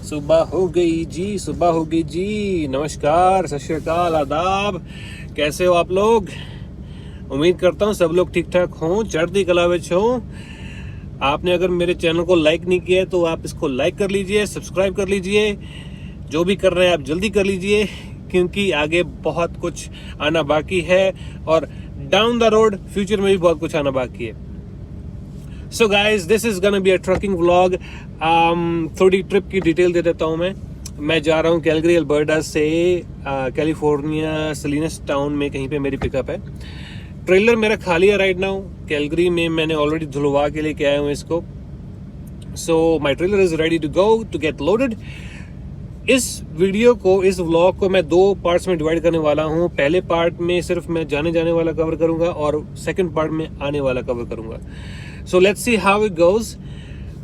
सुबह हो गई जी, सुबह हो गई जी। नमस्कार, सत श्री अकाल, आदाब। कैसे हो आप लोग? उम्मीद करता हूँ सब लोग ठीक ठाक हों, चढ़ती कला विच हों। आपने अगर मेरे चैनल को लाइक नहीं किया है तो आप इसको लाइक कर लीजिए, सब्सक्राइब कर लीजिए। जो भी कर रहे हैं आप जल्दी कर लीजिए, क्योंकि आगे बहुत कुछ आना बाकी है और डाउन द रोड फ्यूचर में भी बहुत कुछ आना बाकी है। So guys, this is gonna be a trucking vlog. थोड़ी ट्रिप की डिटेल दे देता हूँ। मैं जा रहा हूँ कैलगरी अल्बर्टा से कैलिफोर्निया सलीनस टाउन में कहीं पे मेरी पिकअप है। ट्रेलर मेरा खाली है राइट नाउ। कैलगरी में मैंने ऑलरेडी धुलवा के लेके आया हूँ इसको। So my trailer is ready to go to get loaded. इस वीडियो को, इस व्लॉग को मैं 2 पार्ट्स में डिवाइड करने वाला हूँ। पहले पार्ट में सिर्फ मैं जाने वाला कवर करूंगा और सेकंड पार्ट में आने वाला कवर करूंगा। So let's see how it goes.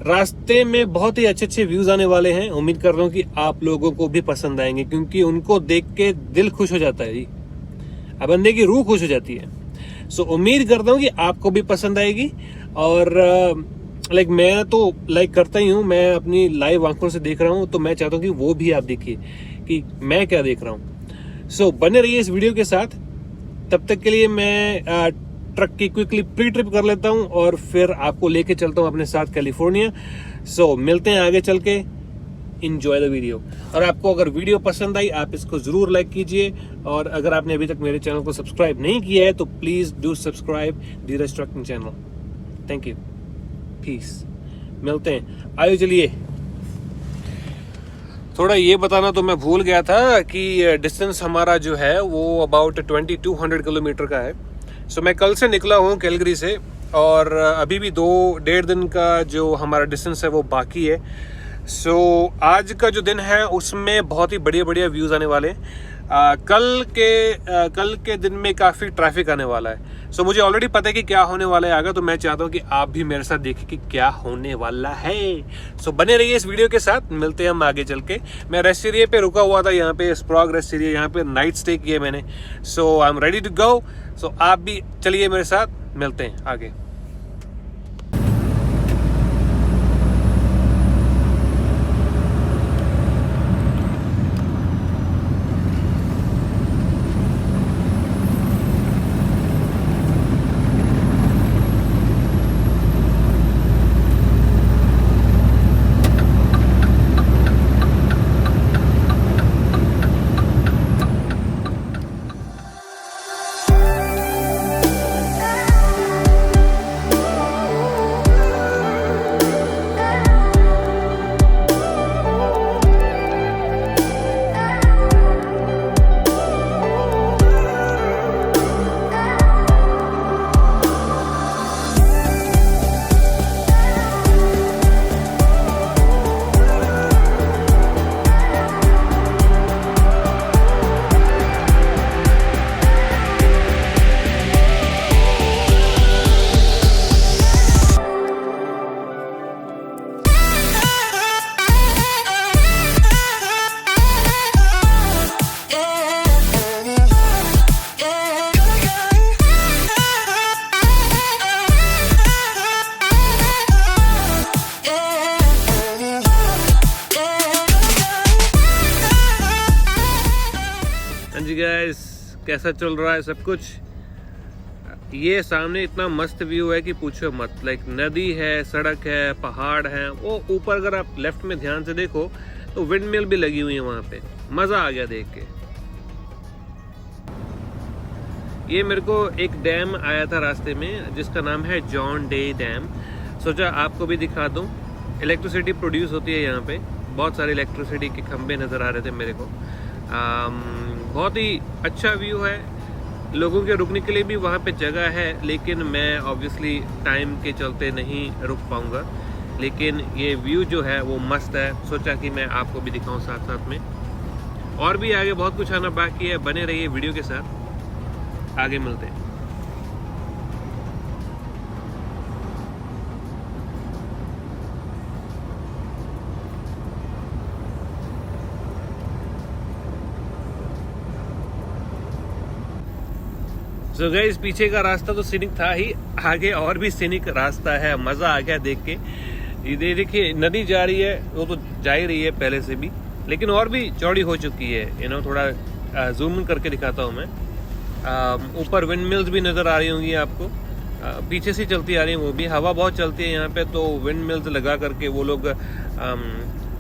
रास्ते में बहुत ही अच्छे व्यूज आने वाले हैं। उम्मीद कर रहा हूँ कि आप लोगों को भी पसंद आएंगे, क्योंकि उनको देख के दिल खुश हो जाता है जी, अब बंदे की रूह खुश हो जाती है। सो उम्मीद करता हूँ कि आपको भी पसंद आएगी। और मैं तो करता ही हूँ, मैं अपनी लाइव आंखों से देख रहा हूँ, तो मैं चाहता हूँ कि वो भी आप देखिए कि मैं क्या देख रहा हूँ। सो बने रहिए इस वीडियो के साथ। तब तक के लिए मैं ट्रक की क्विकली प्री ट्रिप कर लेता हूँ और फिर आपको लेके चलता हूँ अपने साथ कैलिफोर्निया। सो मिलते हैं आगे चल के। Enjoy the video. और आपको अगर वीडियो पसंद आई आप इसको जरूर लाइक कीजिए, और अगर आपने अभी तक मेरे चैनल को सब्सक्राइब नहीं किया है तो please do subscribe Dheeraj trucking channel. Thank you, peace. मिलते हैं, आइए चलिए। थोड़ा ये बताना तो मैं भूल गया था कि डिस्टेंस हमारा जो है वो अबाउट 2200 किलोमीटर का है। सो मैं कल से निकला हूँ कैलगरी से, और अभी भी 2-1.5 दिन का जो हमारा डिस्टेंस है वो बाकी है। सो आज का जो दिन है उसमें बहुत ही बढ़िया व्यूज़ आने वाले हैं। कल के दिन में काफ़ी ट्रैफिक आने वाला है। सो मुझे ऑलरेडी पता है कि क्या होने वाला है आगे, तो मैं चाहता हूँ कि आप भी मेरे साथ देखिए कि क्या होने वाला है। सो बने रहिए इस वीडियो के साथ। मिलते हैं हम आगे चल के। मैं रेस्ट एरिया पे रुका हुआ था, यहाँ पे स्प्रॉग रेस्ट एरिया, यहाँ पे नाइट स्टे किया मैंने। So I'm ready to go. So आप भी चलिए मेरे साथ, मिलते हैं आगे। जी गाइस, कैसा चल रहा है सब कुछ? ये सामने इतना मस्त व्यू है कि पूछो मत। नदी है, सड़क है, पहाड़ है। वो ऊपर अगर आप लेफ्ट में ध्यान से देखो तो विंड मिल भी लगी हुई है वहां पे। मजा आ गया देख के। ये मेरे को एक डैम आया था रास्ते में जिसका नाम है जॉन डे डैम। सोचा आपको भी दिखा दूं। इलेक्ट्रिसिटी प्रोड्यूस होती है यहाँ पे। बहुत सारे इलेक्ट्रिसिटी के खंभे नजर आ रहे थे मेरे को। बहुत ही अच्छा व्यू है। लोगों के रुकने के लिए भी वहाँ पे जगह है, लेकिन मैं ऑब्वियसली टाइम के चलते नहीं रुक पाऊँगा। लेकिन ये व्यू जो है वो मस्त है। सोचा कि मैं आपको भी दिखाऊं साथ साथ में। और भी आगे बहुत कुछ आना बाकी है। बने रहिए वीडियो के साथ, आगे मिलते हैं। सो गाइस, पीछे का रास्ता तो सीनिक था ही, आगे और भी सीनिक रास्ता है। मज़ा आ गया देख के। ये देखिए नदी जा रही है, वो तो जा ही रही है पहले से भी, लेकिन और भी चौड़ी हो चुकी है। थोड़ा जूम इन करके दिखाता हूँ मैं। ऊपर विंड मिल्स भी नज़र आ रही होंगी आपको, पीछे से चलती आ रही है वो भी। हवा बहुत चलती है यहाँ पे, तो विंड मिल्स लगा करके वो लोग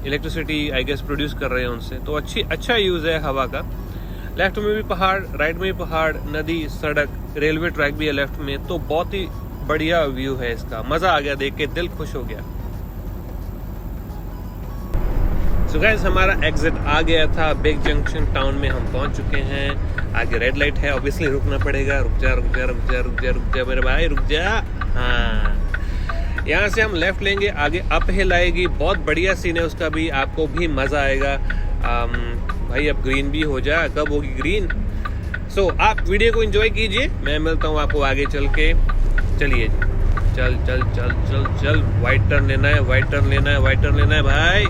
इलेक्ट्रिसिटी आई गेस प्रोड्यूस कर रहे हैं उनसे, तो अच्छा यूज़ है हवा का। लेफ्ट में भी पहाड़, राइट में भी पहाड़, नदी, सड़क, रेलवे ट्रैक भी है लेफ्ट में, तो बहुत ही बढ़िया व्यू है इसका। मज़ा आ गया देख के, दिल खुश हो गया। सो गाइस, हमारा एग्जिट आ गया था, बिग जंक्शन टाउन में हम पहुंच चुके हैं। आगे रेड लाइट है, ऑब्वियसली रुकना पड़ेगा। रुक जा मेरे भाई, रुक जा। हाँ, यहाँ से हम लेफ्ट लेंगे, आगे अप हिल आएगी, बहुत बढ़िया सीन है उसका भी, आपको भी मज़ा आएगा। भाई अब ग्रीन भी हो जा, कब होगी ग्रीन? सो आप वीडियो को एंजॉय कीजिए, मैं मिलता हूँ आपको आगे चल के। चलिए, चल चल चल चल चल, वाइट टर्न लेना है, वाइट टर्न लेना है, वाइट टर्न लेना है भाई।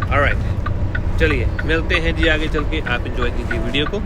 ऑलराइट, चलिए मिलते हैं जी आगे चल के। आप एंजॉय कीजिए वीडियो को।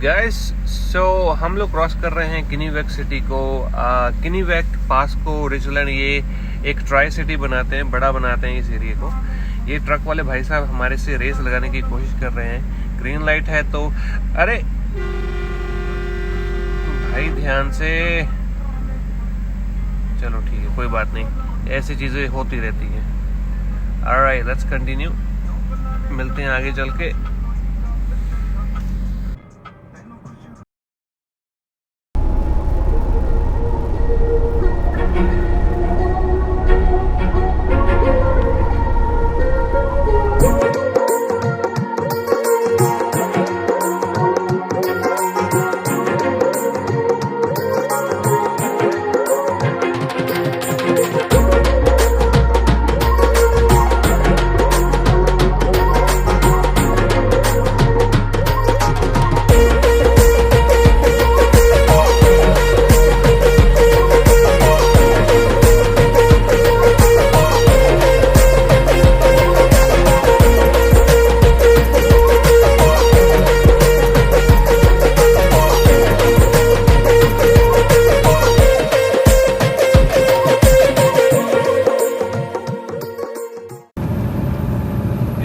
गाइस, सो हम लोग क्रॉस कर रहे हैं किनीवेक सिटी को। किनीवेक पास को रिचलैंड ये एक ट्राई सिटी बनाते हैं, बड़ा बनाते हैं इस एरिया को। ये ट्रक वाले भाई साहब हमारे से रेस लगाने की कोशिश कर रहे हैं। ग्रीन लाइट है तो अरे भाई ध्यान से चलो, ठीक है कोई बात नहीं, ऐसी चीजें होती रहती हैं। ऑलराइट, लेट्स कंटिन्यू, मिलते हैं आगे चल के।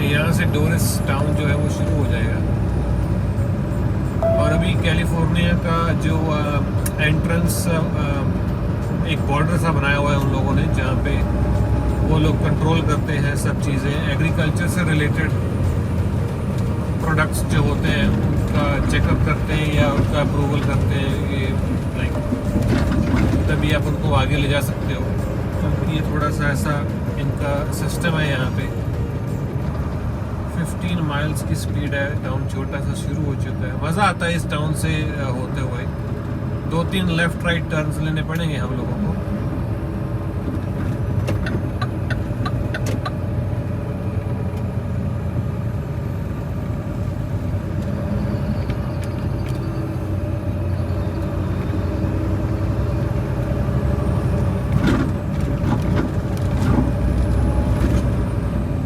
यहाँ से डोरिस टाउन जो है वो शुरू हो जाएगा। और अभी कैलिफोर्निया का जो एंट्रेंस एक बॉर्डर सा बनाया हुआ है उन लोगों ने, जहाँ पे वो लोग कंट्रोल करते हैं सब चीज़ें, एग्रीकल्चर से रिलेटेड प्रोडक्ट्स जो होते हैं उनका चेकअप करते हैं या उनका अप्रूवल करते हैं। ये लाइक तभी आप उनको आगे ले जा सकते हो। तो ये थोड़ा सा ऐसा इनका सिस्टम है। यहाँ पे 15 माइल्स की स्पीड है। टाउन छोटा सा शुरू हो चुका है। मज़ा आता है इस टाउन से होते हुए। 2-3 लेफ्ट राइट टर्न्स लेने पड़ेंगे हम लोगों को।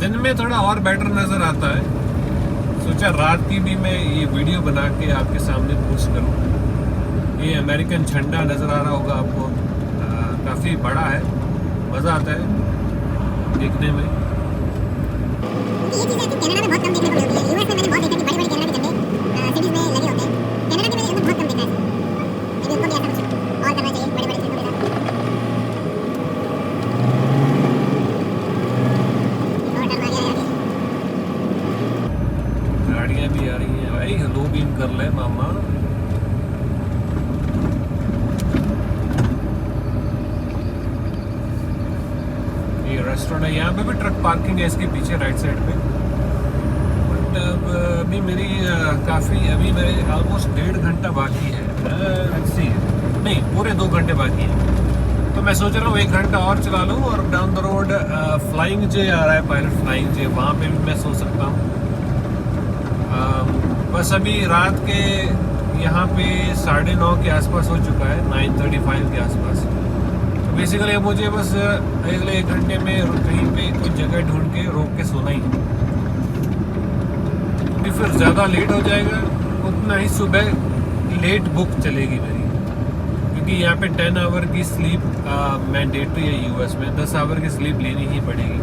दिन में थोड़ा और बेटर नज़र आता है। सोचा रात की भी मैं ये वीडियो बना के आपके सामने पोस्ट करूँ। ये अमेरिकन झंडा नज़र आ रहा होगा आपको, काफ़ी बड़ा है, मज़ा आता है देखने में। ये चीज़ कनाडा में बहुत कम देखने को मिलती है। यूएस में मैंने बहुत देखा कि बड़े-बड़े कनाडा के झंडे सिटीज़ में लगे होते हैं। कनाडा में मैंने बहुत कम देखा है। लेकिन उनको भी ऐसा कुछ और करना चाहिए बड़े-बड़े झंडों के साथ। गाड़ियाँ भी आ रही हैं भाई, लो बीम कर ले मामा। ये रेस्टोरेंट है, यहाँ पे भी ट्रक पार्किंग है इसके पीछे राइट साइड पे। बट अभी मेरी अभी मेरे ऑलमोस्ट 1.5 घंटा बाकी है। नहीं, पूरे 2 घंटे बाकी है। तो मैं सोच रहा हूँ 1 घंटा और चला लूँ और डाउन द रोड फ्लाइंग जे आ रहा है, पायलट फ्लाइंग जे, वहाँ पे भी मैं सो सकता हूँ। बस अभी रात के यहाँ पे 9:30 के आसपास हो चुका है, 9:35 के आसपास। तो बेसिकली मुझे बस अगले 1 घंटे में कहीं पे कुछ जगह ढूंढ के रोक के सोना ही है। क्योंकि फिर ज़्यादा लेट हो जाएगा, उतना ही सुबह लेट बुक चलेगी मेरी। क्योंकि यहाँ पे 10 आवर की स्लीप मैंडेटरी है यूएस में, 10 आवर की स्लीप लेनी ही पड़ेगी।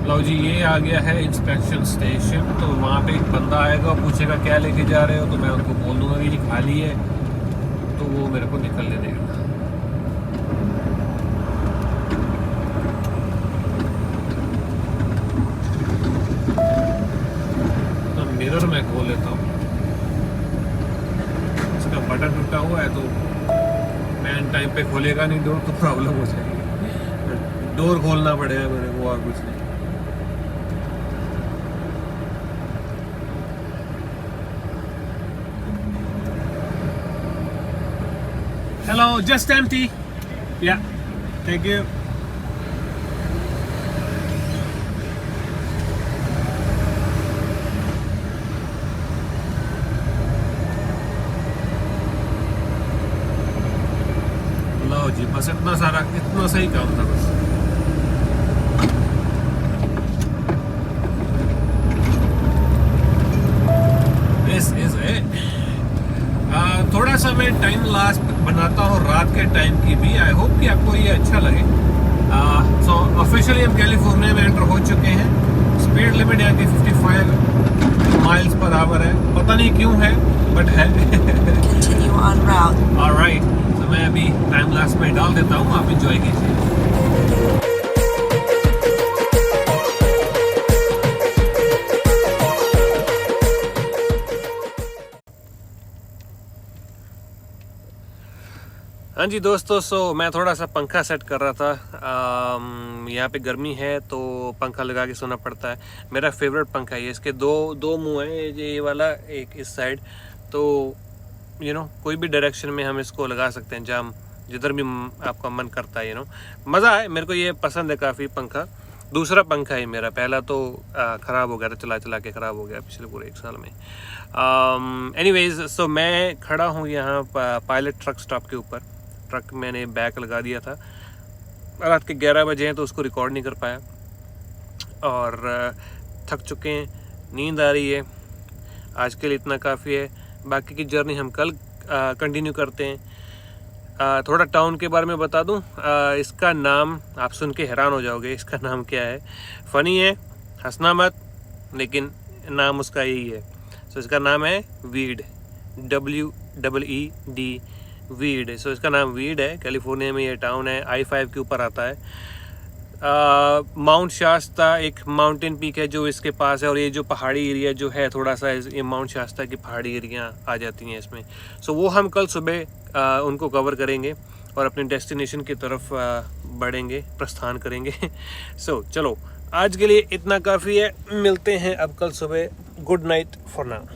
लो जी, ये आ गया है इंस्पेक्शन स्टेशन। तो वहाँ पे एक बंदा आएगा, पूछेगा क्या लेके जा रहे हो, तो मैं उनको बोल दूँगा कि ये खाली है, तो वो मेरे को निकलने देगा। तो मिरर मैं खोल लेता हूँ। इसका बटन टूटा हुआ है, तो मैन टाइम पे खोलेगा नहीं डोर, तो प्रॉब्लम हो जाएगी। डोर खोलना पड़ेगा मेरे को, और कुछ नहीं। Hello, just empty. Yeah, thank you. लो जी, बस इतना सही काम था बस। This is it. थोड़ा सा मैं टाइम लास्ट बनाता हूँ रात के टाइम की भी। आई होप कि आपको ये अच्छा लगे। सो ऑफिशियली हम कैलिफोर्निया में एंटर हो चुके हैं। स्पीड लिमिट यहाँ की 55 माइल्स पर आवर है। पता नहीं क्यों है, बट है। Continue on route. Alright, तो मैं अभी टाइम लास्ट में डाल देता हूँ, आप इंजॉय कीजिए। हाँ जी दोस्तों, सो मैं थोड़ा सा पंखा सेट कर रहा था। यहाँ पे गर्मी है तो पंखा लगा के सोना पड़ता है। मेरा फेवरेट पंखा है। इसके दो मुंह हैं, ये वाला, एक इस साइड। तो कोई भी डायरेक्शन में हम इसको लगा सकते हैं, जहाँ जिधर भी आपका मन करता है। मज़ा है, मेरे को ये पसंद है काफ़ी पंखा। दूसरा पंखा है मेरा, पहला तो ख़राब हो गया था, चला चला के ख़राब हो गया पिछले पूरे 1 साल में। एनीवेज, सो मैं खड़ा हूँ यहाँ पायलट ट्रक स्टॉप के ऊपर। ट्रक मैंने बैक लगा दिया था। रात के 11 बजे हैं तो उसको रिकॉर्ड नहीं कर पाया, और थक चुके हैं, नींद आ रही है। आज के लिए इतना काफ़ी है। बाकी की जर्नी हम कल कंटिन्यू करते हैं। थोड़ा टाउन के बारे में बता दूं। इसका नाम आप सुन के हैरान हो जाओगे, इसका नाम क्या है। फ़नी है, हंसना मत, लेकिन नाम उसका यही है। सो इसका नाम है वीड, WEED, वीड। सो इसका नाम वीड है। कैलिफोर्निया में ये टाउन है, I-5 के ऊपर आता है। माउंट शास्ता एक माउंटेन पीक है जो इसके पास है, और ये जो पहाड़ी एरिया जो है थोड़ा सा ये माउंट शास्ता की पहाड़ी एरिया आ जाती हैं इसमें। सो वो हम कल सुबह उनको कवर करेंगे और अपने डेस्टिनेशन की तरफ बढ़ेंगे, प्रस्थान करेंगे। सो चलो आज के लिए इतना काफ़ी है, मिलते हैं अब कल सुबह। Good night for now.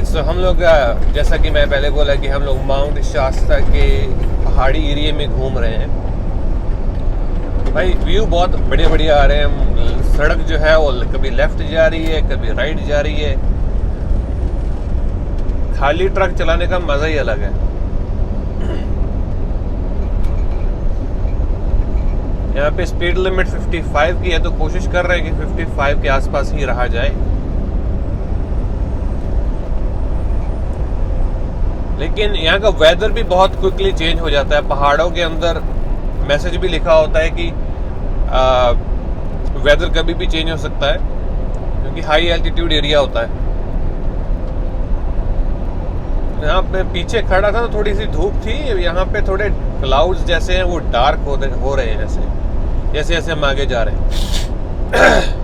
तो हम लोग जैसा कि मैं पहले बोला कि हम लोग माउंट शास्ता के पहाड़ी एरिया में घूम रहे हैं। भाई व्यू बहुत बढ़िया बढ़िया आ रहे हैं। सड़क जो है वो कभी लेफ्ट जा रही है, कभी राइट जा रही है। खाली ट्रक चलाने का मजा ही अलग है। यहाँ पे स्पीड लिमिट 55 की है, तो कोशिश कर रहे हैं कि 55 के आसपास ही रहा जाए। लेकिन यहाँ का वेदर भी बहुत क्विकली चेंज हो जाता है। पहाड़ों के अंदर मैसेज भी लिखा होता है कि वेदर कभी भी चेंज हो सकता है, क्योंकि हाई एल्टीट्यूड एरिया होता है। यहाँ पे पीछे खड़ा था तो थोड़ी सी धूप थी, यहाँ पे थोड़े क्लाउड्स जैसे हैं वो डार्क हो रहे हैं जैसे जैसे हम आगे जा रहे हैं।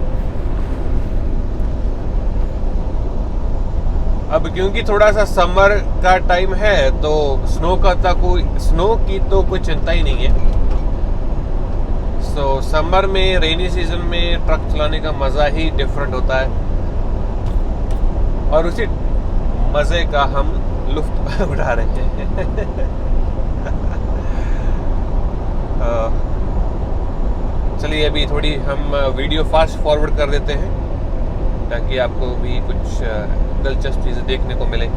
अब क्योंकि थोड़ा सा समर का टाइम है तो स्नो की तो कोई चिंता ही नहीं है। सो समर में, रेनी सीजन में ट्रक चलाने का मज़ा ही डिफरेंट होता है, और उसी मज़े का हम लुत्फ उठा रहे हैं। चलिए अभी थोड़ी हम वीडियो फास्ट फॉरवर्ड कर देते हैं ताकि आपको भी कुछ दिलचस्प चीज़ें देखने को मिले।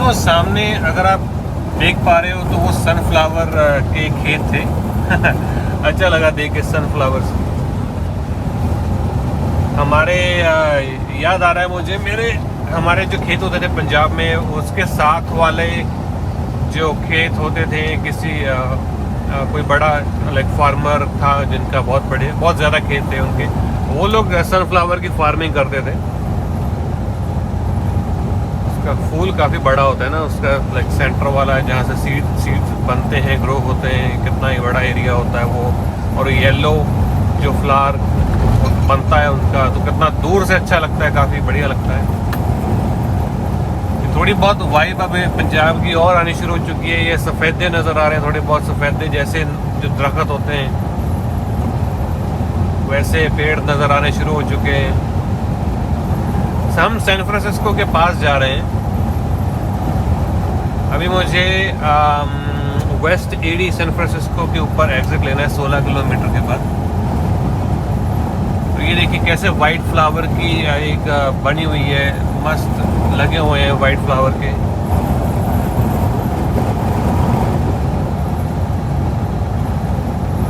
वो सामने अगर आप देख पा रहे हो तो वो सनफ्लावर के खेत थे। अच्छा लगा देख के सनफ्लावर्स। हमारे याद आ रहा है मुझे हमारे जो खेत होते थे पंजाब में, उसके साथ वाले जो खेत होते थे किसी कोई बड़ा लाइक फार्मर था जिनका बहुत ज़्यादा खेत थे उनके, वो लोग सनफ्लावर की फार्मिंग करते थे। उसका फूल काफ़ी बड़ा होता है ना, उसका लाइक सेंटर वाला है जहाँ से सीड्स बनते हैं, ग्रो होते हैं, कितना ही बड़ा एरिया होता है वो। और येलो जो फ्लावर बनता है उनका, तो कितना दूर से अच्छा लगता है, काफ़ी बढ़िया लगता है। थोड़ी बहुत वाइब अब पंजाब की और आनी शुरू हो चुकी है। ये सफ़ेदे नज़र आ रहे हैं, थोड़े बहुत सफ़ेदे जैसे जो दरख्त होते हैं वैसे पेड़ नज़र आने शुरू हो चुके हैं। हम सैन फ्रांसिस्को के पास जा रहे हैं। अभी मुझे वेस्ट एडी सैन फ्रांसिस्को के ऊपर एग्जिट लेना है 16 किलोमीटर के बाद। तो ये देखिए कैसे वाइट फ्लावर की एक बनी हुई है, मस्त लगे हुए हैं वाइट फ्लावर के।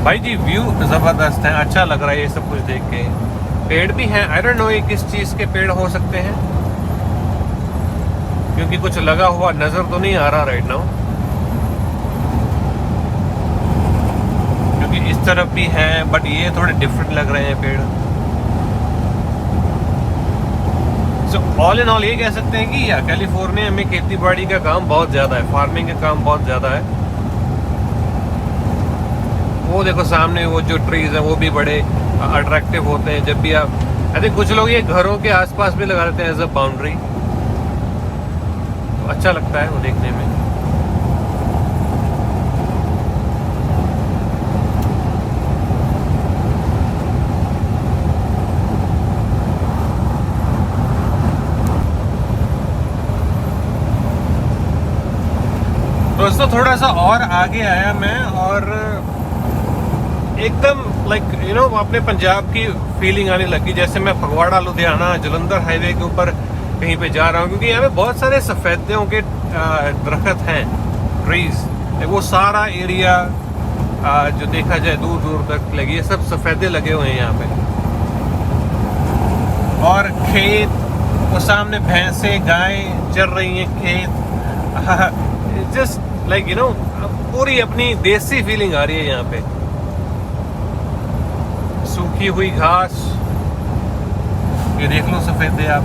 भाई जी व्यू ज़बरदस्त है, अच्छा लग रहा है ये सब कुछ देख के। पेड़ भी हैं, आई डोंट नो ये किस चीज़ के पेड़ हो सकते हैं, क्योंकि कुछ लगा हुआ नज़र तो नहीं आ रहा राइट नाउ। क्योंकि इस तरफ भी हैं बट ये थोड़े डिफरेंट लग रहे हैं पेड़। सो ऑल इन ऑल ये कह सकते हैं कि या कैलिफोर्निया में खेती बाड़ी का काम बहुत ज़्यादा है, फार्मिंग का काम बहुत ज़्यादा है। वो देखो सामने वो जो ट्रीज हैं वो भी बड़े अट्रैक्टिव होते हैं। जब भी आप, आई थिंक कुछ लोग ये घरों के आसपास भी लगा देते हैं एज अ बाउंड्री, तो अच्छा लगता है वो देखने में। दोस्तों थोड़ा सा और आगे आया मैं और एकदम लाइक यू नो अपने पंजाब की फीलिंग आने लगी, जैसे मैं फगवाड़ा लुधियाना जलंधर हाईवे के ऊपर कहीं पे जा रहा हूँ। क्योंकि यहाँ पे बहुत सारे सफ़ेदों के दरख्त हैं, ट्रीज, वो सारा एरिया जो देखा जाए दूर दूर तक लगी, ये सब सफ़ेदे लगे हुए हैं यहाँ पे। और खेत, वो सामने भैंसें गाय चर रही हैं खेत। जस्ट लाइक यू नो पूरी अपनी देसी फीलिंग आ रही है यहाँ पे। सूखी हुई घास, ये देख लो सफेदे आप,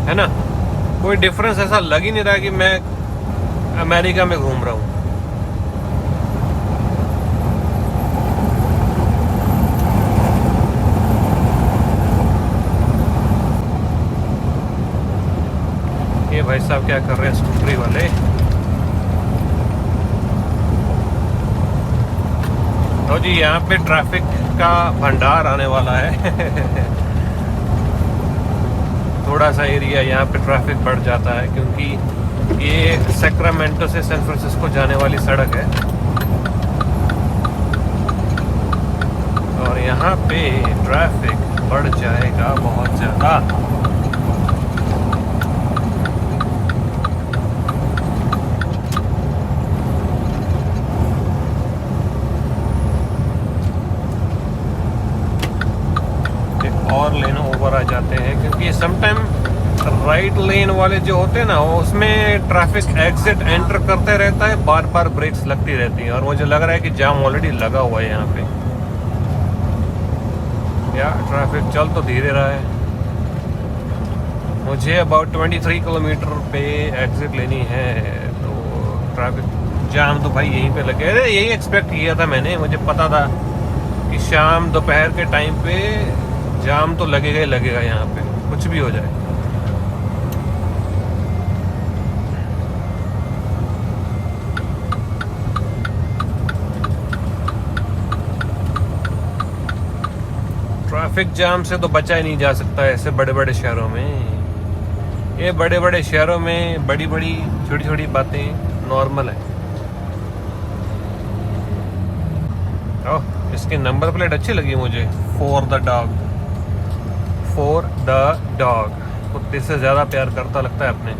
है ना। कोई डिफरेंस ऐसा लग ही नहीं रहा कि मैं अमेरिका में घूम रहा हूँ। ये भाई साहब क्या कर रहे हैं स्कूटरी वाले। तो जी यहाँ पे ट्रैफिक का भंडार आने वाला है। थोड़ा सा एरिया यहाँ पे ट्रैफिक बढ़ जाता है क्योंकि ये सैक्रामेंटो से सैन फ्रांसिस्को जाने वाली सड़क है और यहाँ पे ट्रैफिक बढ़ जाएगा बहुत ज़्यादा। और लेन ओवर आ जाते हैं क्योंकि समटाइम राइट लेन वाले जो होते हैं ना, वो उसमें ट्रैफिक एग्जिट एंटर करते रहता है, बार बार ब्रेक्स लगती रहती हैं और मुझे लग रहा है कि जाम ऑलरेडी लगा हुआ है यहाँ पे। या ट्रैफिक चल तो धीरे रहा है। मुझे अबाउट 23 किलोमीटर पे एग्जिट लेनी है, तो ट्रैफिक जाम तो भाई यहीं पे लगे। अरे यही एक्सपेक्ट किया था मैंने, मुझे पता था कि शाम दोपहर के टाइम पे जाम तो लगेगा ही लगेगा यहाँ पे, कुछ भी हो जाए। ट्रैफिक जाम से तो बचा ही नहीं जा सकता ऐसे बड़े बड़े शहरों में। ये बड़े बड़े शहरों में बड़ी बड़ी छोटी छोटी बातें नॉर्मल है। ओह, इसकी नंबर प्लेट अच्छी लगी मुझे, for the dog. For the dog, कुत्ते से ज़्यादा प्यार करता लगता है अपने।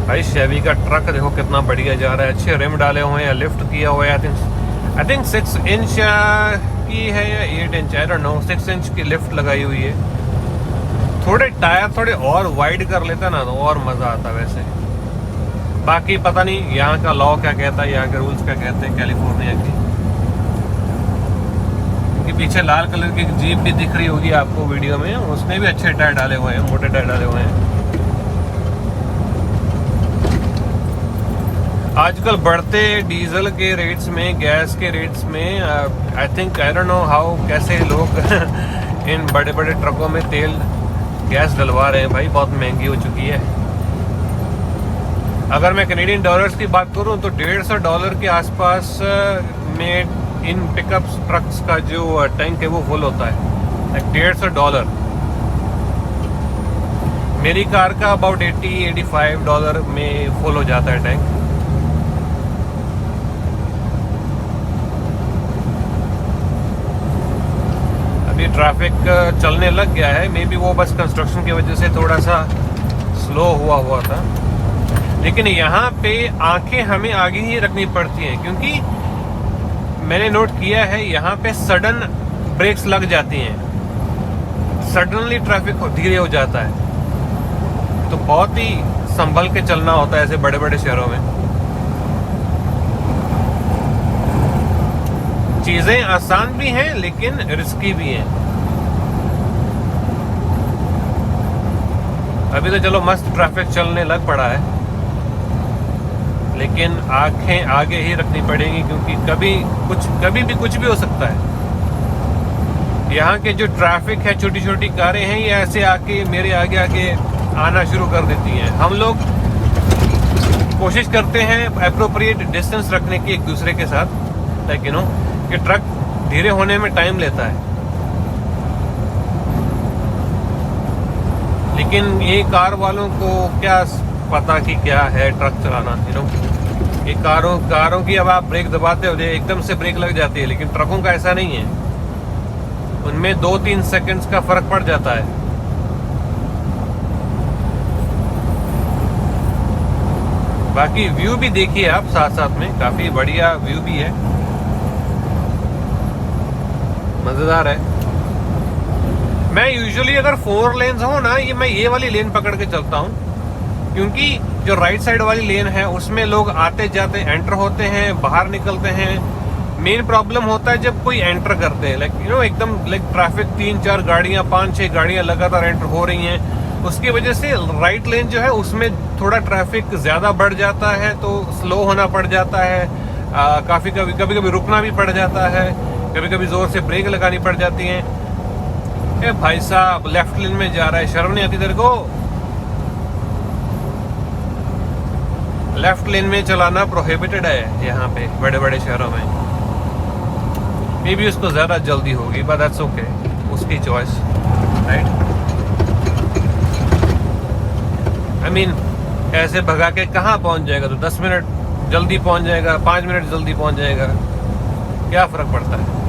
भाई शेवी का ट्रक देखो कितना बढ़िया जा रहा है, अच्छे रिम डाले हुए हैं, लिफ्ट किया हुआ है। आई थिंक 6 इंच की है या 8 inch, I don't know, 6 inch की लिफ्ट लगाई हुई है। थोड़े टायर थोड़े और वाइड कर लेता ना तो और मज़ा आता वैसे। बाकी पता नहीं यहाँ का लॉ क्या कहता है, यहाँ के रूल्स क्या कहते हैं कैलिफोर्निया के। कि पीछे लाल कलर की जीप भी दिख रही होगी आपको वीडियो में, उसने भी अच्छे टायर डाले हुए हैं, मोटे टायर डाले हुए हैं। आजकल बढ़ते डीजल के रेट्स में, गैस के रेट्स में, आई think, I don't know how, कैसे लोग इन बड़े बड़े ट्रकों में तेल गैस डलवा रहे हैं भाई। बहुत महंगी हो चुकी है। अगर मैं कैनेडियन डॉलर्स की बात करूं तो $150 के आसपास में इन पिकअप ट्रक्स का जो टैंक है वो फुल होता है, $150। मेरी कार का अबाउट $80-85 में फुल हो जाता है टैंक। अभी ट्रैफिक चलने लग गया है, मे बी वो बस कंस्ट्रक्शन की वजह से थोड़ा सा स्लो हुआ था। लेकिन यहाँ पे आंखें हमें आगे ही रखनी पड़ती हैं, क्योंकि मैंने नोट किया है यहाँ पे सडन ब्रेक्स लग जाती हैं, सडनली ट्रैफिक धीरे हो जाता है। तो बहुत ही संभल के चलना होता है ऐसे बड़े बड़े शहरों में। चीजें आसान भी हैं लेकिन रिस्की भी हैं। अभी तो चलो मस्त ट्रैफिक चलने लग पड़ा है, लेकिन आंखें आगे ही रखनी पड़ेंगी, क्योंकि कभी भी कुछ भी हो सकता है। यहाँ के जो ट्रैफिक है, छोटी छोटी कारें हैं, ये ऐसे आके मेरे आगे आना शुरू कर देती हैं। हम लोग कोशिश करते हैं एप्रोप्रिएट डिस्टेंस रखने की एक दूसरे के साथ, लाइक यू नो, कि ट्रक धीरे होने में टाइम लेता है। लेकिन ये कार वालों को क्या पता कि क्या है ट्रक चलाना, यू नो। ये कारों की अब आप ब्रेक दबाते हो एकदम से ब्रेक लग जाती है, लेकिन ट्रकों का ऐसा नहीं है। उनमें 2-3 सेकंड्स का फर्क पड़ जाता है। बाकी व्यू भी देखिए आप साथ साथ में, काफी बढ़िया व्यू भी है, मजेदार है। मैं यूजुअली अगर 4 लेन्स हो ना, मैं ये वाली लेन पकड़ के चलता हूँ, क्योंकि जो राइट साइड वाली लेन है उसमें लोग आते जाते एंटर होते हैं, बाहर निकलते हैं। मेन प्रॉब्लम होता है जब कोई एंटर करते हैं, लाइक यू नो, एकदम लाइक ट्रैफिक 3-4 गाड़ियाँ, 5-6 गाड़ियाँ लगातार एंटर हो रही हैं। उसकी वजह से राइट लेन जो है उसमें थोड़ा ट्रैफिक ज़्यादा बढ़ जाता है, तो स्लो होना पड़ जाता है। कभी रुकना भी पड़ जाता है, कभी ज़ोर से ब्रेक लगानी पड़ जाती हैं। ए भाई साहब, लेफ्ट लेन में जा रहा है, शर्म नहीं आती तेरे को? लेफ्ट लेन में चलाना प्रोहिबिटेड है यहाँ पे बड़े बड़े शहरों में। मे बी उसको ज़्यादा जल्दी होगी, बट दैट्स ओके, उसकी चॉइस, राइट। आई मीन, ऐसे भगा के कहाँ पहुँच जाएगा? तो 10 मिनट जल्दी पहुँच जाएगा, 5 मिनट जल्दी पहुँच जाएगा, क्या फ़र्क पड़ता है?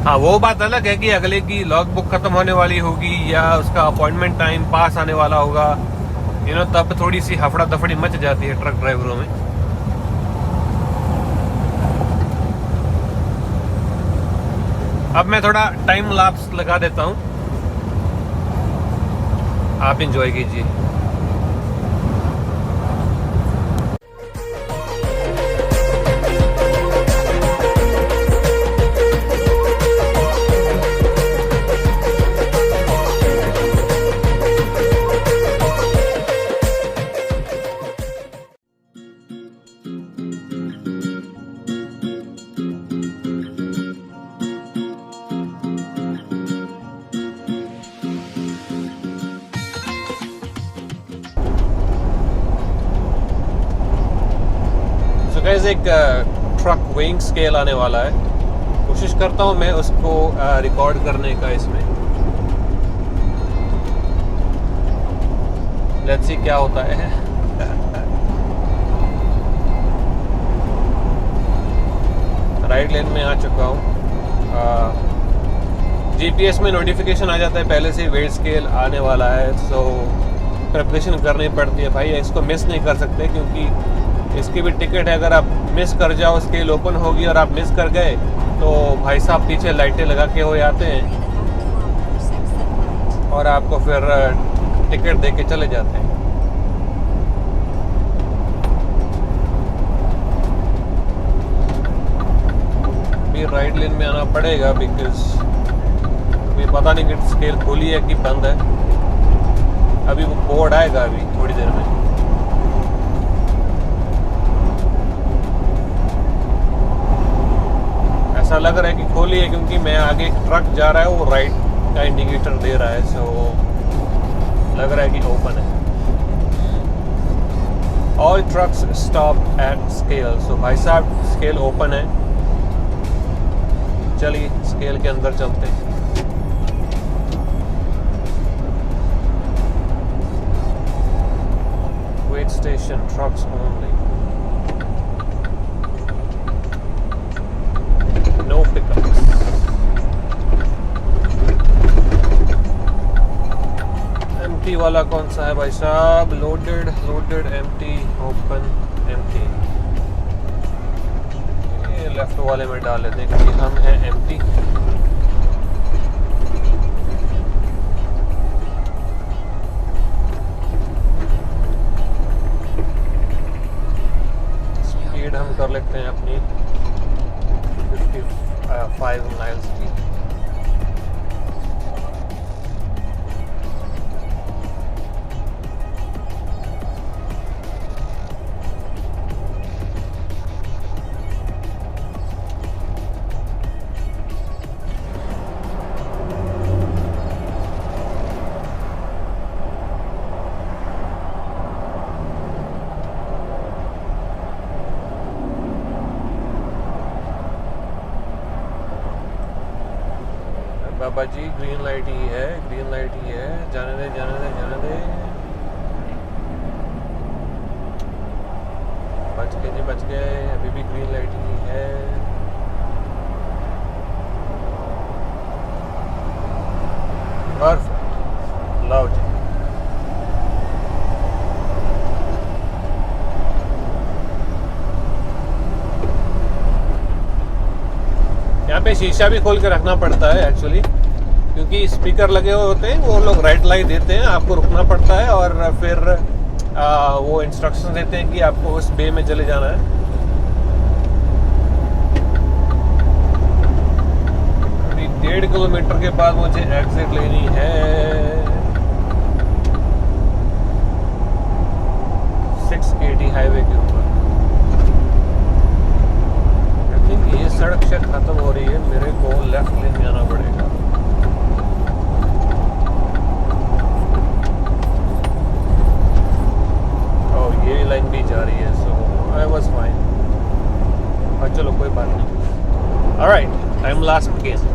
हाँ, वो बात अलग है कि अगले की लॉग बुक ख़त्म होने वाली होगी या उसका अपॉइंटमेंट टाइम पास आने वाला होगा, यू नो, तब थोड़ी सी हफड़ा दफड़ी मच जाती है ट्रक ड्राइवरों में। अब मैं थोड़ा टाइम लैप्स लगा देता हूँ, आप इंजॉय कीजिए। गाइस, एक ट्रक वेइंग स्केल आने वाला है, कोशिश करता हूँ मैं उसको रिकॉर्ड करने का इसमें। लेट्स सी क्या होता है। राइट लेन में आ चुका हूँ। जीपीएस में नोटिफिकेशन आ जाता है पहले से वेट स्केल आने वाला है, सो प्रिपरेशन करनी पड़ती है भाई। इसको मिस नहीं कर सकते, क्योंकि इसकी भी टिकट है। अगर आप मिस कर जाओ, स्केल ओपन होगी और आप मिस कर गए तो भाई साहब पीछे लाइटें लगा के हो जाते हैं और आपको फिर टिकट दे के चले जाते हैं। भी राइट लेन में आना पड़ेगा बिकॉज अभी पता नहीं कि स्केल खुली है कि बंद है। अभी वो बोर्ड आएगा अभी थोड़ी देर में। ऐसा लग रहा है कि खोली है क्योंकि मैं आगे एक ट्रक जा रहा है वो राइट का इंडिकेटर दे रहा है, सो लग रहा है कि ओपन है। All trucks stop at scale. So भाई साहब स्केल ओपन है, चलिए स्केल के अंदर चलते हैं। Weight station trucks only, no pickups. Empty वाला कौन सा है भाई साहब? Loaded, loaded, empty, open, empty. ये लेफ्ट वाले में डाल लेते हैं क्योंकि हम हैं एम्प्टी। स्पीड हम कर लेते हैं अपनी 55 माइल्स की। बाबा जी ग्रीन लाइट ही है, ग्रीन लाइट ही है, जाने दे जाने दे जाने दे। बच गए जी बच गए, अभी भी ग्रीन लाइट ही है। परफेक्ट, लो जी। यहाँ पे शीशा भी खोल के रखना पड़ता है एक्चुअली, क्योंकि स्पीकर लगे हुए होते हैं, वो लोग रेड लाइट देते हैं, आपको रुकना पड़ता है और फिर वो इंस्ट्रक्शन देते हैं कि आपको उस बे में चले जाना है। अभी 1.5 किलोमीटर के बाद मुझे एग्जिट लेनी है 680 हाईवे के ऊपर। ये सड़क शायद खत्म हो रही है, मेरे को लेफ्ट लेन में आना पड़ेगा। और ये लाइन भी जा रही है, सो आई वाज फाइन। और चलो कोई बात नहीं। Alright, I am last again.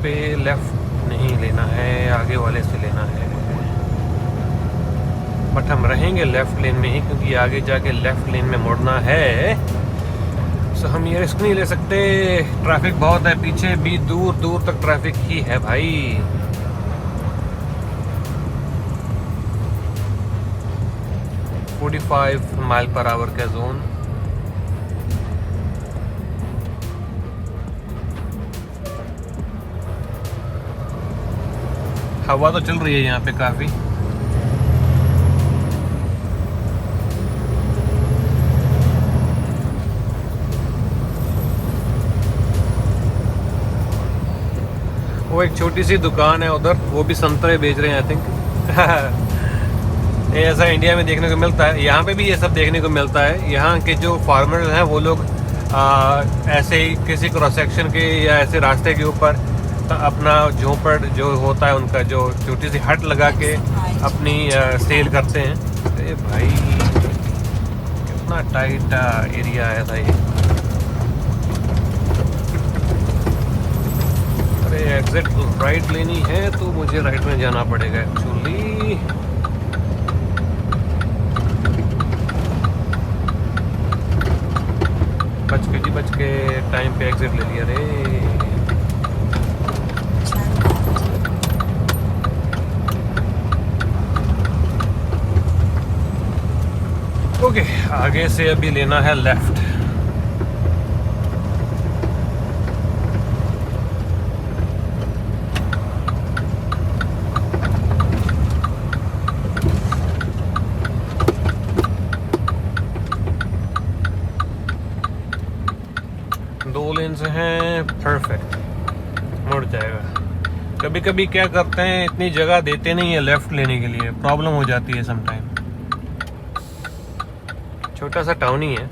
पे लेफ़्ट नहीं लेना है, आगे वाले से लेना है। बट हम रहेंगे लेफ़्ट लेन में ही, क्योंकि आगे जाके लेफ़्ट लेन में मुड़ना है। सो हम ये रिस्क नहीं ले सकते। ट्रैफिक बहुत है, पीछे भी दूर दूर तक ट्रैफिक ही है भाई। 45 माइल पर आवर का जोन। हवा तो चल रही है यहाँ पे काफ़ी। वो एक छोटी सी दुकान है उधर, वो भी संतरे बेच रहे हैं आई थिंक। ये ऐसा इंडिया में देखने को मिलता है, यहाँ पे भी ये सब देखने को मिलता है। यहाँ के जो फार्मर्स हैं वो लोग ऐसे ही किसी क्रॉस सेक्शन के या ऐसे रास्ते के ऊपर अपना झोंपड़ जो होता है उनका, जो छोटी सी हट लगा के अपनी सेल करते हैं। अरे भाई कितना टाइट एरिया है था ये। अरे एग्जिट राइट लेनी है तो मुझे राइट में जाना पड़ेगा एक्चुअली। बच के टाइम पे एग्जिट ले लिया रे। ओके, आगे से अभी लेना है लेफ्ट। दो लेन्स हैं, परफेक्ट, मुड़ जाएगा। कभी कभी क्या करते हैं, इतनी जगह देते नहीं है लेफ्ट लेने के लिए, प्रॉब्लम हो जाती है समटाइम। छोटा सा टाउन ही है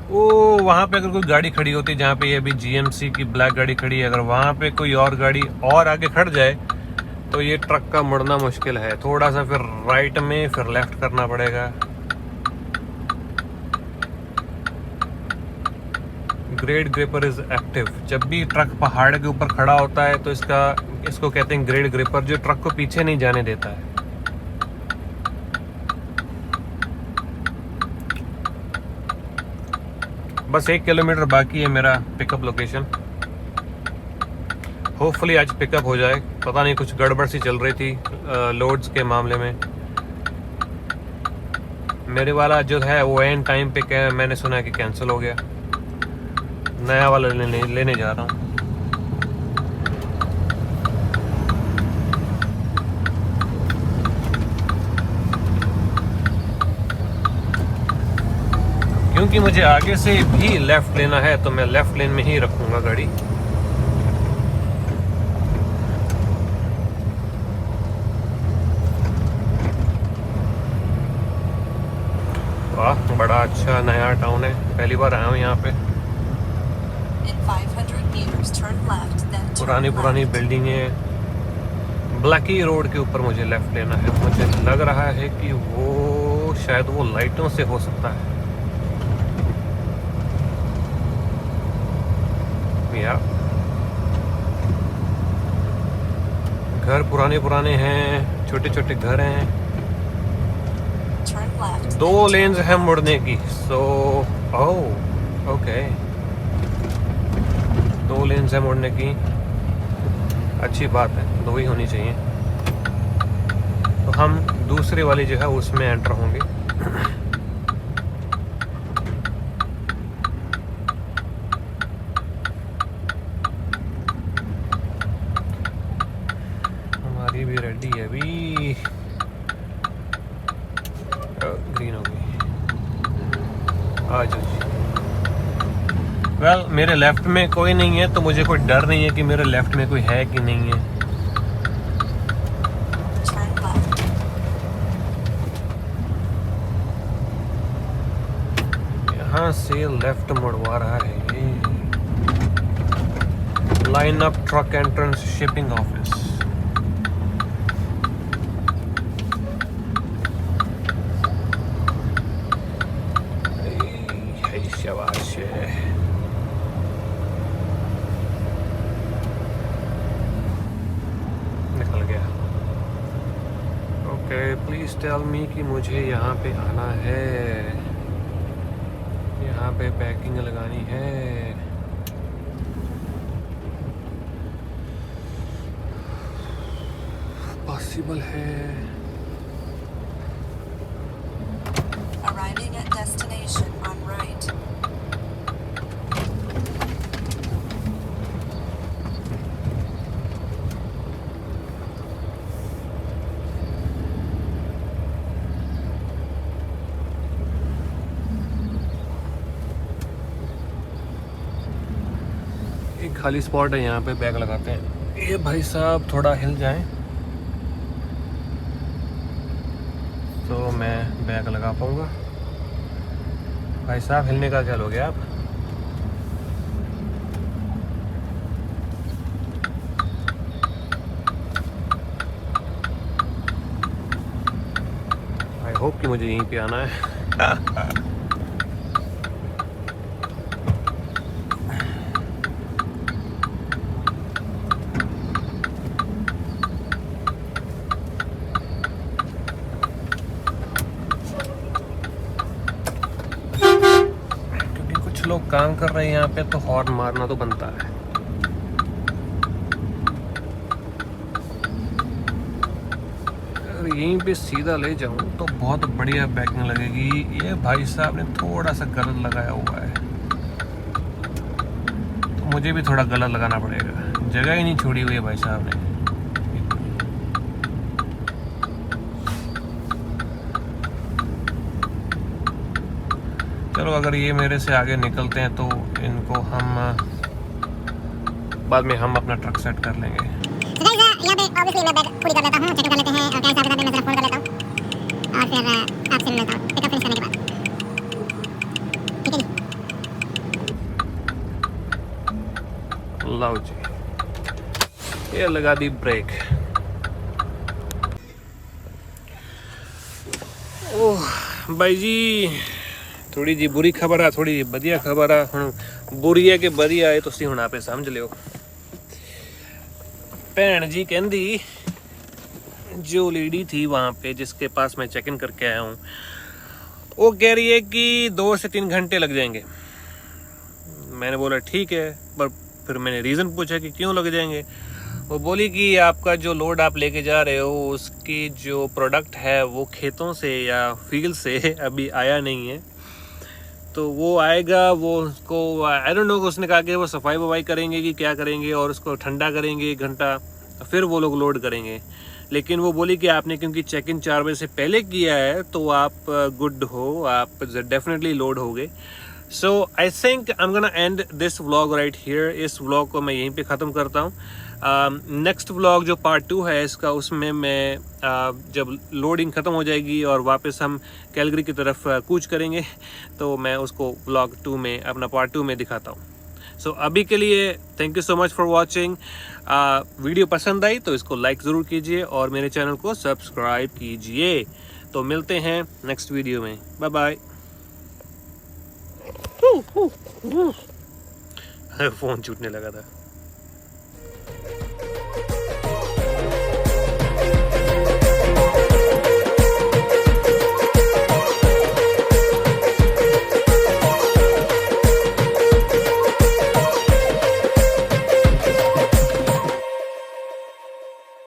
वो। वहाँ पे अगर कोई गाड़ी खड़ी होती, जहाँ पे ये अभी जीएमसी की ब्लैक गाड़ी खड़ी है, अगर वहाँ पे कोई और गाड़ी और आगे खड़ जाए तो ये ट्रक का मुड़ना मुश्किल है। थोड़ा सा फिर राइट में फिर लेफ्ट करना पड़ेगा। Grade gripper is active. जब भी ट्रक पहाड़ के ऊपर खड़ा होता है तो इसको कहते हैं ग्रेड ग्रिपर, जो ट्रक को पीछे नहीं जाने देता है। बस 1 किलोमीटर बाकी है मेरा पिकअप लोकेशन। होपफुली आज पिकअप हो जाए। पता नहीं, कुछ गड़बड़ सी चल रही थी लोड्स के मामले में। मेरे वाला जो है वो एंड टाइम पे मैंने सुना है कि कैंसिल हो गया। नया वाला लेने जा रहा हूँ। क्योंकि मुझे आगे से भी लेफ्ट लेना है तो मैं लेफ्ट लेन में ही रखूंगा गाड़ी। वाह, बड़ा अच्छा नया टाउन है, पहली बार आया हूँ यहाँ पे। पुरानी बिल्डिंगें। ब्लैकी रोड के ऊपर मुझे लेफ्ट लेना है। मुझे लग रहा है कि वो शायद वो लाइटों से हो सकता है। या घर पुराने हैं, छोटे छोटे घर हैं। 2 लेन्स हैं मुड़ने की। सो ओके, 2 लेन्स हैं मुड़ने की, अच्छी बात है, 2 ही होनी चाहिए। तो हम दूसरे वाली जो है उसमें एंटर होंगे। हमारी भी रेडी है अभी। ग्रीन हो गई, आ जाओ जी। वेल, मेरे लेफ्ट में कोई नहीं है तो मुझे कोई डर नहीं है कि मेरे लेफ्ट में कोई है कि नहीं है। यहाँ से लेफ्ट मुड़वा रहा है ये। Line up truck entrance shipping office. शाबाश। ओके प्लीज़ टेल मी कि मुझे यहाँ पे आना है, यहाँ पे पैकिंग लगानी है। पॉसिबल है। Arriving at destination on right. एक खाली स्पॉट है, यहाँ पे बैग लगाते हैं। ये भाई साहब थोड़ा हिल जाएं तो मैं बैग लगा पाऊँगा। भाई साहब हिलने का क्या हो गया आप? आई होप कि मुझे यहीं पे आना है। लोग काम कर रहे हैं यहाँ पे तो हॉर्न मारना तो बनता है। अगर यहीं पे सीधा ले जाऊँ तो बहुत बढ़िया बैकिंग लगेगी। ये भाई साहब ने थोड़ा सा गलत लगाया हुआ है, तो मुझे भी थोड़ा गलत लगाना पड़ेगा। जगह ही नहीं छोड़ी हुई है भाई साहब ने। चलो अगर ये मेरे से आगे निकलते हैं तो इनको हम बाद में हम अपना ट्रक सेट कर लेंगे। यहाँ पे ऑब्वियसली मैं बैग पूरी कर लेता हूँ, चेक कर लेते हैं और क्या हिसाब है मैं फ़ोन कर लेता हूँ और फिर आपसे मिलता हूँ पिकअप फिनिश करने के बाद। ठीक है जी। लो जी, ये लगा दी ब्रेक। ओह भाई जी, थोड़ी जी बुरी खबर है, थोड़ी जी बढ़िया खबर है। हुण बुरी है कि बढ़िया है तुसीं हुण आपे समझ लियो। भैन जी कहंदी, जो लेडी थी वहाँ पे जिसके पास मैं चेक इन करके आया हूँ, वो कह रही है कि 2 से 3 घंटे लग जाएंगे। मैंने बोला ठीक है, पर फिर मैंने रीज़न पूछा कि क्यों लग जाएंगे। वो बोली कि आपका जो लोड आप लेके जा रहे हो उसकी जो प्रोडक्ट है वो खेतों से या फील्ड से अभी आया नहीं है, तो वो आएगा, वो उसको आई डोंट नो। उसने कहा कि वो सफाई वफाई करेंगे कि क्या करेंगे और उसको ठंडा करेंगे 1 घंटा, फिर वो लोग लोड करेंगे। लेकिन वो बोली कि आपने क्योंकि चेक इन 4 बजे से पहले किया है तो आप गुड हो, आप डेफिनेटली लोड होगे। So I think I'm gonna end this vlog right here. इस व्लॉग को मैं यहीं पे ख़त्म करता हूँ। नेक्स्ट व्लॉग जो पार्ट 2 है इसका, उसमें मैं जब लोडिंग ख़त्म हो जाएगी और वापस हम कैलगरी की तरफ कूच करेंगे तो मैं उसको व्लॉग 2 में, अपना पार्ट 2 में दिखाता हूँ। सो अभी के लिए thank you so much for watching. Video पसंद आई तो इसको लाइक ज़रूर कीजिए और मेरे चैनल को सब्सक्राइब कीजिए। तो मिलते हैं नेक्स्ट वीडियो में। Bye bye. फ़ोन छूटने लगा था।